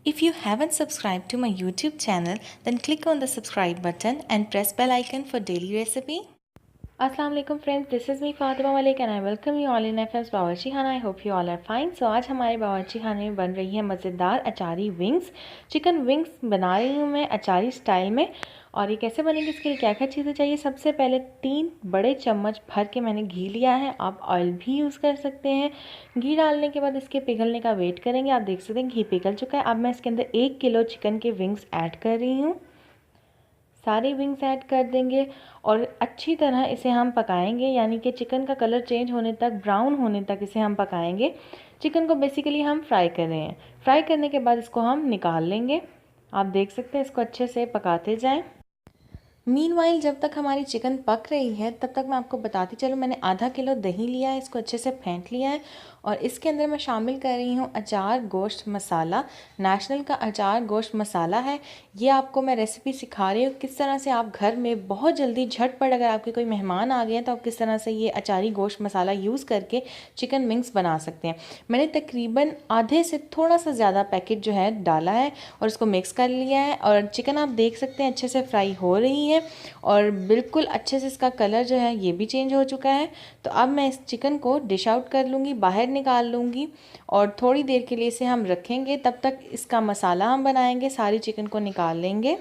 If you haven't subscribed to my YouTube channel, then click on the subscribe button and press bell icon for daily recipe. Assalamu alaikum friends, this is me Fatima Malik and I welcome you all in FM's बावर्ची खाना. I hope you all are fine. So आज हमारे बावर्ची खाने में बन रही है मज़ेदार अचारी विंग्स. चिकन विंग्स बना रही हूँ मैं अचारी स्टाइल में. और ये कैसे बनेगी, इसके लिए क्या क्या चीज़ें चाहिए. सबसे पहले 3 बड़े चम्मच भर के मैंने घी लिया है. आप ऑयल भी यूज़ कर सकते हैं. घी डालने के बाद इसके पिघलने का वेट करेंगे. आप देख सकते हैं घी पिघल चुका है. अब मैं इसके अंदर 1 किलो चिकन के विंग्स ऐड कर रही हूँ. सारे विंग्स ऐड कर देंगे और अच्छी तरह इसे हम पकाएंगे, यानी कि चिकन का कलर चेंज होने तक, ब्राउन होने तक इसे हम पकाएंगे. चिकन को बेसिकली हम फ्राई कर रहे हैं. फ्राई करने के बाद इसको हम निकाल लेंगे. आप देख सकते हैं इसको अच्छे से पकाते जाएं. मीनवाइल जब तक हमारी चिकन पक रही है तब तक मैं आपको बताती चलूँ, मैंने आधा किलो दही लिया है. इसको अच्छे से फेंट लिया है और इसके अंदर मैं शामिल कर रही हूँ अचार गोश्त मसाला. नेशनल का अचार गोश्त मसाला है. ये आपको मैं रेसिपी सिखा रही हूँ किस तरह से आप घर में बहुत जल्दी झटपट, अगर आपके कोई मेहमान आ गए हैं तो आप किस तरह से ये अचारी गोश्त मसाला यूज़ करके चिकन विंग्स बना सकते हैं. मैंने तकरीबन आधे से थोड़ा सा ज़्यादा पैकेट जो है डाला है और इसको मिक्स कर लिया है. और चिकन आप देख सकते हैं अच्छे से फ्राई हो रही है और बिल्कुल अच्छे से इसका कलर जो है ये भी चेंज हो चुका है. तो अब मैं इस चिकन को डिश आउट कर लूँगी, बाहर निकाल लूँगी और थोड़ी देर के लिए इसे हम रखेंगे. तब तक इसका मसाला हम बनाएंगे. सारी चिकन को निकाल लेंगे.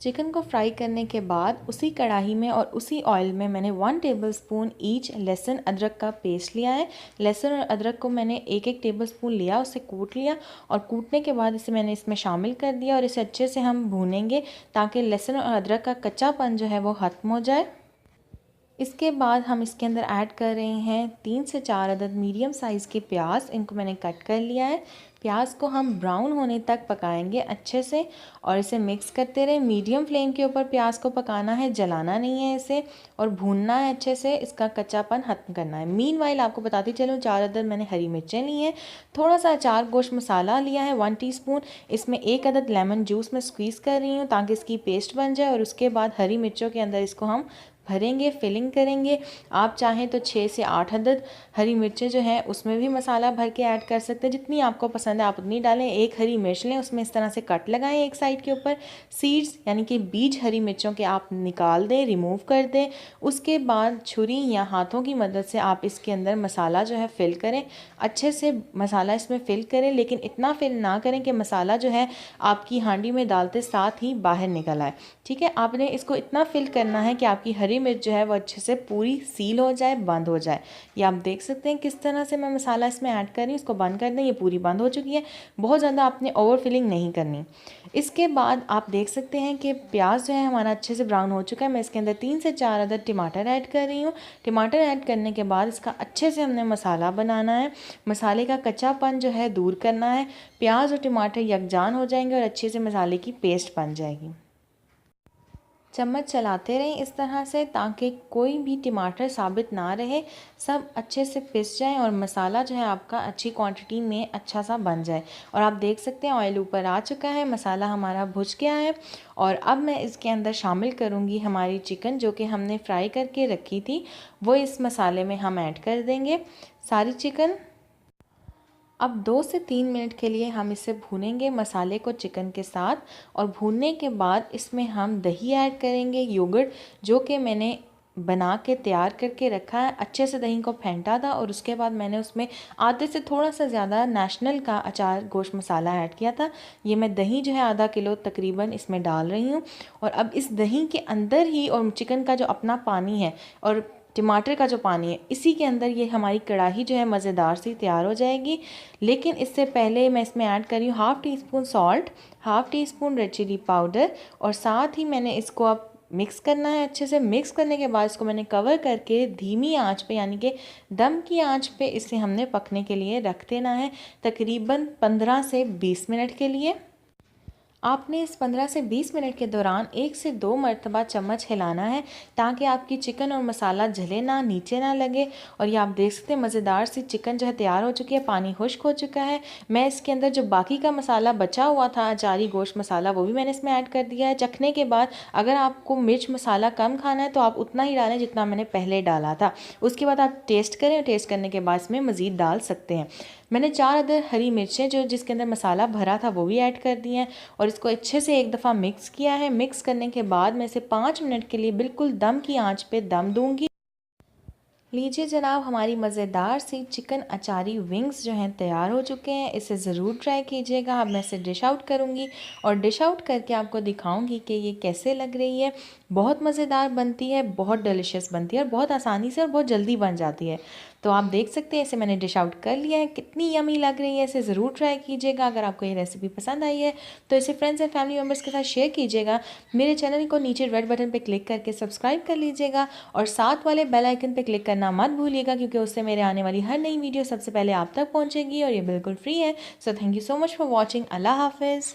चिकन को फ्राई करने के बाद उसी कढ़ाई में और उसी ऑयल में मैंने 1 टेबलस्पून ईच लहसुन अदरक का पेस्ट लिया है. लहसुन और अदरक को मैंने 1-1 टेबलस्पून लिया, उसे कूट लिया और कूटने के बाद इसे मैंने इसमें शामिल कर दिया और इसे अच्छे से हम भूनेंगे ताकि लहसुन और अदरक का कच्चापन जो है वो ख़त्म हो जाए. इसके बाद हम इसके अंदर ऐड कर रहे हैं 3 से 4 अदद मीडियम साइज़ के प्याज. इनको मैंने कट कर लिया है. प्याज को हम ब्राउन होने तक पकाएंगे अच्छे से और इसे मिक्स करते रहें. मीडियम फ्लेम के ऊपर प्याज को पकाना है, जलाना नहीं है इसे, और भूनना है अच्छे से, इसका कच्चापन ख़त्म करना है. मीनवाइल आपको बताती चलूँ 4 अदद मैंने हरी मिर्चें ली हैं. थोड़ा सा अचार गोश्त मसाला लिया है 1 टीस्पून. इसमें 1 अदद लेमन जूस मैं स्क्वीज़ कर रही हूँ ताकि इसकी पेस्ट बन जाए. और उसके बाद हरी मिर्चों के अंदर इसको हम भरेंगे, फिलिंग करेंगे. आप चाहें तो 6 से 8 अदद हरी मिर्चें जो हैं उसमें भी मसाला भर के ऐड कर सकते हैं. जितनी आपको पसंद है आप उतनी डालें. 1 हरी मिर्च लें, उसमें इस तरह से कट लगाएं एक साइड के ऊपर. सीड्स यानी कि बीज हरी मिर्चों के आप निकाल दें, रिमूव कर दें. उसके बाद छुरी या हाथों की मदद से आप इसके अंदर मसाला जो है फ़िल करें. अच्छे से मसाला इसमें फ़िल करें, लेकिन इतना फ़िल ना करें कि मसाला जो है आपकी हांडी में डालते साथ ही बाहर निकल आए. ठीक है, आपने इसको इतना फ़िल करना है कि आपकी हरी मिर्च जो है वो अच्छे से पूरी सील हो जाए, बंद हो जाए. ये आप देख सकते हैं किस तरह से मैं मसाला इसमें ऐड कर रही हूँ. इसको बंद कर दें, ये पूरी बंद हो चुकी है. बहुत ज़्यादा आपने ओवर फिलिंग नहीं करनी. इसके बाद आप देख सकते हैं कि प्याज जो है हमारा अच्छे से ब्राउन हो चुका है. मैं इसके अंदर 3 से 4 अदद टमाटर ऐड कर रही हूँ. टमाटर ऐड करने के बाद इसका अच्छे से हमने मसाला बनाना है. मसाले का कच्चापन जो है दूर करना है. प्याज और टमाटर यकजान हो जाएंगे और अच्छे से मसाले की पेस्ट बन जाएगी. चम्मच चलाते रहें इस तरह से ताकि कोई भी टमाटर साबित ना रहे, सब अच्छे से पिस जाएं और मसाला जो है आपका अच्छी क्वांटिटी में अच्छा सा बन जाए. और आप देख सकते हैं ऑयल ऊपर आ चुका है, मसाला हमारा भुज गया है. और अब मैं इसके अंदर शामिल करूंगी हमारी चिकन जो कि हमने फ्राई करके रखी थी, वो इस मसाले में हम ऐड कर देंगे सारी चिकन. अब 2 से 3 मिनट के लिए हम इसे भूनेंगे मसाले को चिकन के साथ. और भूनने के बाद इसमें हम दही ऐड करेंगे, योगर्ट जो कि मैंने बना के तैयार करके रखा है. अच्छे से दही को फेंटा था और उसके बाद मैंने उसमें आधे से थोड़ा सा ज़्यादा नेशनल का अचार गोश्त मसाला ऐड किया था. ये मैं दही जो है आधा किलो तकरीबन इसमें डाल रही हूँ. और अब इस दही के अंदर ही और चिकन का जो अपना पानी है और टमाटर का जो पानी है, इसी के अंदर ये हमारी कढ़ाई जो है मज़ेदार सी तैयार हो जाएगी. लेकिन इससे पहले मैं इसमें ऐड कर रही हूँ 1/2 teaspoon salt, 1/2 teaspoon red chilli powder. और साथ ही मैंने इसको अब मिक्स करना है. अच्छे से मिक्स करने के बाद इसको मैंने कवर करके धीमी आंच पे, यानी कि दम की आंच पे इसे हमने पकने के लिए रख देना है तकरीबन 15 से 20 मिनट के लिए. आपने इस 15 से 20 मिनट के दौरान 1 से 2 मरतबा चम्मच हिलाना है ताकि आपकी चिकन और मसाला जले ना, नीचे ना लगे। और ये आप देख सकते हैं मज़ेदार सी चिकन जो है तैयार हो चुकी है, पानी खुश्क हो चुका है। मैं इसके अंदर जो बाकी का मसाला बचा हुआ था, अचारी गोश्त मसाला, वो भी मैंने इसमें ऐड कर दिया है। चखने के बाद अगर आपको मिर्च मसाला कम खाना है तो आप उतना ही डालें जितना मैंने पहले डाला था। उसके बाद आप टेस्ट करें, टेस्ट करने के बाद इसमें मज़ीद डाल सकते हैं। मैंने 4 अदर हरी मिर्चें जो जिसके अंदर मसाला भरा था वो भी ऐड कर दी हैं और इसको अच्छे से एक दफ़ा मिक्स किया है। मिक्स करने के बाद मैं इसे 5 मिनट के लिए बिल्कुल दम की आंच पे दम दूंगी। लीजिए जनाब, हमारी मज़ेदार सी चिकन अचारी विंग्स जो हैं तैयार हो चुके हैं। इसे ज़रूर ट्राई कीजिएगा। अब मैं इसे डिश आउट करूँगी और डिश आउट करके आपको दिखाऊंगी कि ये कैसे लग रही है। बहुत मज़ेदार बनती है, बहुत डिलीशियस बनती है और बहुत आसानी से और बहुत जल्दी बन जाती है। तो आप देख सकते हैं इसे मैंने डिश आउट कर लिया है। कितनी यमी लग रही है, इसे ज़रूर ट्राई कीजिएगा। अगर आपको ये रेसिपी पसंद आई है तो इसे फ्रेंड्स एंड फैमिली मेम्बर्स के साथ शेयर कीजिएगा। मेरे चैनल को नीचे रेड बटन पर क्लिक करके सब्सक्राइब कर लीजिएगा और साथ वाले बेल आइकन पर क्लिक करना मत भूलिएगा, क्योंकि उससे मेरे आने वाली हर नई वीडियो सबसे पहले आप तक पहुंचेगी और ये बिल्कुल फ्री है। So thank you so much for watching. अल्लाह हाफिज़।